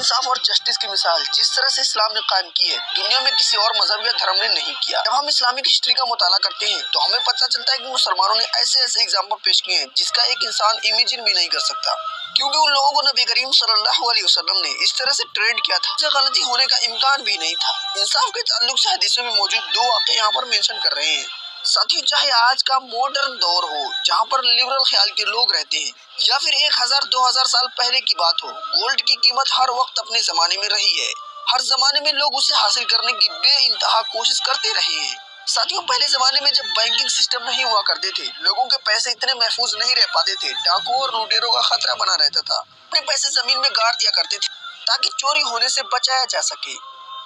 इंसाफ और जस्टिस की मिसाल जिस तरह से इस्लाम ने कायम की है, दुनिया में किसी और मजहब या धर्म ने नहीं किया। जब हम इस्लामिक हिस्ट्री का मुताला करते हैं तो हमें पता चलता है कि मुसलमानों ने ऐसे ऐसे एग्जाम्पल पेश किए हैं जिसका एक इंसान इमेजिन भी नहीं कर सकता, क्योंकि उन लोगों को नबी करीम सल्लल्लाहु अलैहि वसल्लम ने इस तरह से ट्रेंड किया था जिससे गलती होने का इम्कान भी नहीं था। इंसाफ के ताल्लुक से हदीसों में मौजूद दो वाक़े यहाँ पर मेंशन कर रहे हैं। साथियों, चाहे आज का मॉडर्न दौर हो जहाँ पर लिबरल ख्याल के लोग रहते हैं, या फिर 1000-2000 साल पहले की बात हो, गोल्ड की कीमत हर वक्त अपने जमाने में रही है। हर जमाने में लोग उसे हासिल करने की बेइंतहा कोशिश करते रहे हैं। साथियों, पहले जमाने में जब बैंकिंग सिस्टम नहीं हुआ करते थे, लोगों के पैसे इतने महफूज नहीं रह पाते थे, डाकुओं और लुटेरों का खतरा बना रहता था। अपने पैसे जमीन में गाड़ दिया करते थे ताकि चोरी होने से बचाया जा सके,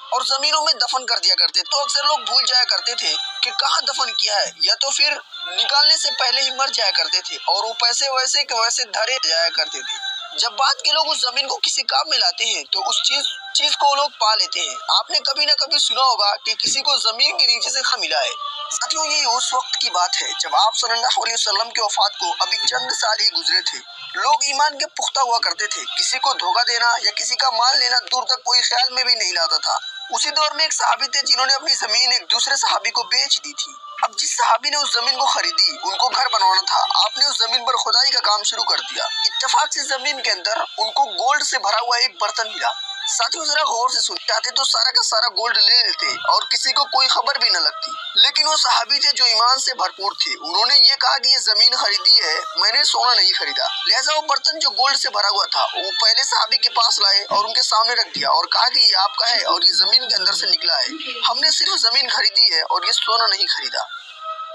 और जमीनों में दफन कर दिया करते। तो अक्सर लोग भूल जाया करते थे कि कहाँ दफन किया है, या तो फिर निकालने से पहले ही मर जाया करते थे, और वो पैसे वैसे के वैसे धरे जाया करते थे। जब बात के लोग उस जमीन को किसी काम में लाते हैं तो उस चीज को लोग पा लेते हैं। आपने कभी ना कभी सुना होगा कि किसी को जमीन के नीचे से खा मिला है। साथियों, ये उस वक्त की बात है जब आप सल्लल्लाहु अलैहि वसल्लम की वफात को अभी चंद साल ही गुजरे थे। लोग ईमान के पुख्ता हुआ करते थे, किसी को धोखा देना या किसी का माल लेना दूर तक कोई ख्याल में भी नहीं लाता था। उसी दौर में एक सहाबी थे जिन्होंने अपनी जमीन एक दूसरे सहाबी को बेच दी थी। अब जिस सहाबी ने उस जमीन को खरीदी, उनको घर बनवाना था। आपने उस जमीन पर खुदाई का काम शुरू कर दिया। इत्तेफाक से जमीन के अंदर उनको गोल्ड से भरा हुआ एक बर्तन मिला। साथियों, जरा गौर से सुन, चाहते तो सारा का सारा गोल्ड ले लेते और किसी को कोई खबर भी न लगती, लेकिन वो सहाबी थे जो ईमान से भरपूर थे। उन्होंने ये कहा कि ये जमीन खरीदी है, मैंने सोना नहीं खरीदा। लिहाजा वो बर्तन जो गोल्ड से भरा हुआ था वो पहले सहाबी के पास लाए और उनके सामने रख दिया और कहा कि ये आपका है और ये जमीन के अंदर से निकला है। हमने सिर्फ जमीन खरीदी है और ये सोना नहीं खरीदा।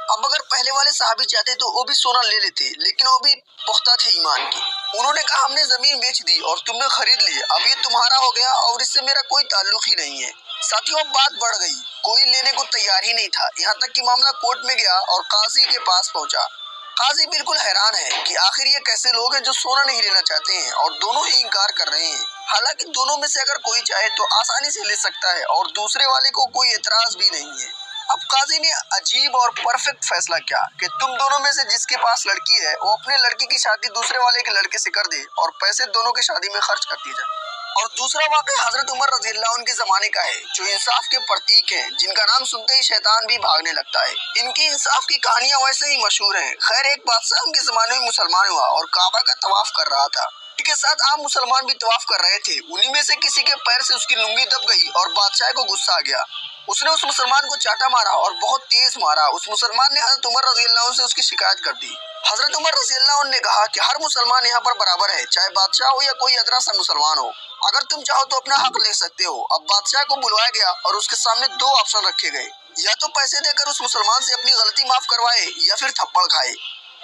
अब अगर पहले वाले साहबी चाहते तो वो भी सोना ले लेते, लेकिन वो भी पुख्ता थे ईमान के। उन्होंने कहा हमने जमीन बेच दी और तुमने खरीद ली, अब ये तुम्हारा हो गया और इससे मेरा कोई ताल्लुक ही नहीं है। साथियों, अब बात बढ़ गई, कोई लेने को तैयार ही नहीं था, यहाँ तक कि मामला कोर्ट में गया और काजी के पास पहुंचा। काजी बिल्कुल हैरान है कि आखिर ये कैसे लोग हैं जो सोना नहीं लेना चाहते हैं और दोनों ही इनकार कर रहे हैं। हालांकि दोनों में से अगर कोई चाहे तो आसानी से ले सकता है और दूसरे वाले को कोई एतराज भी नहीं है। अब काजी ने अजीब और परफेक्ट फैसला किया कि तुम दोनों में से जिसके पास लड़की है वो अपने लड़की की शादी दूसरे वाले के लड़के से कर दे और पैसे दोनों की शादी में खर्च कर दिए जाए। और दूसरा वाक़या हजरत उमर रज़ियल्लाहु अन्हु के जमाने का है, जो इंसाफ के प्रतीक हैं, जिनका नाम सुनते ही शैतान भी भागने लगता है। इनकी इंसाफ की कहानियां वैसे ही मशहूर हैं। खैर, एक बादशाह उनके जमाने में मुसलमान हुआ और काबा का तवाफ कर रहा था। के साथ आम मुसलमान भी तवाफ कर रहे थे। उन्हीं में से किसी के पैर से उसकी लुंगी दब गई और बादशाह को गुस्सा आ गया। उसने उस मुसलमान को चाटा मारा और बहुत तेज मारा। उस मुसलमान ने हजरत उमर रज़ियल्लाहु अन्हु से उसकी शिकायत कर दी। हजरत उमर रज़ियल्लाहु अन्हु ने कहा कि हर मुसलमान यहाँ पर बराबर है, चाहे बादशाह हो या कोई अदना सा मुसलमान हो। अगर तुम चाहो तो अपना हक ले सकते हो। अब बादशाह को बुलवाया गया और उसके सामने दो ऑप्शन रखे गए, या तो पैसे देकर उस मुसलमान से अपनी गलती माफ करवाए या फिर थप्पड़ खाए।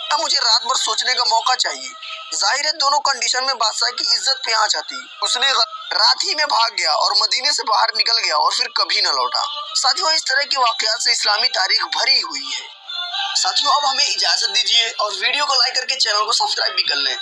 अब मुझे रात भर सोचने का मौका चाहिए। जाहिर है दोनों कंडीशन में बादशाह की इज्जत पे आंच आती। उसने रात ही में भाग गया और मदीने से बाहर निकल गया और फिर कभी न लौटा। साथियों, इस तरह के वाकयात से इस्लामी तारीख भरी हुई है। साथियों, अब हमें इजाजत दीजिए और वीडियो को लाइक करके चैनल को सब्सक्राइब भी कर लें।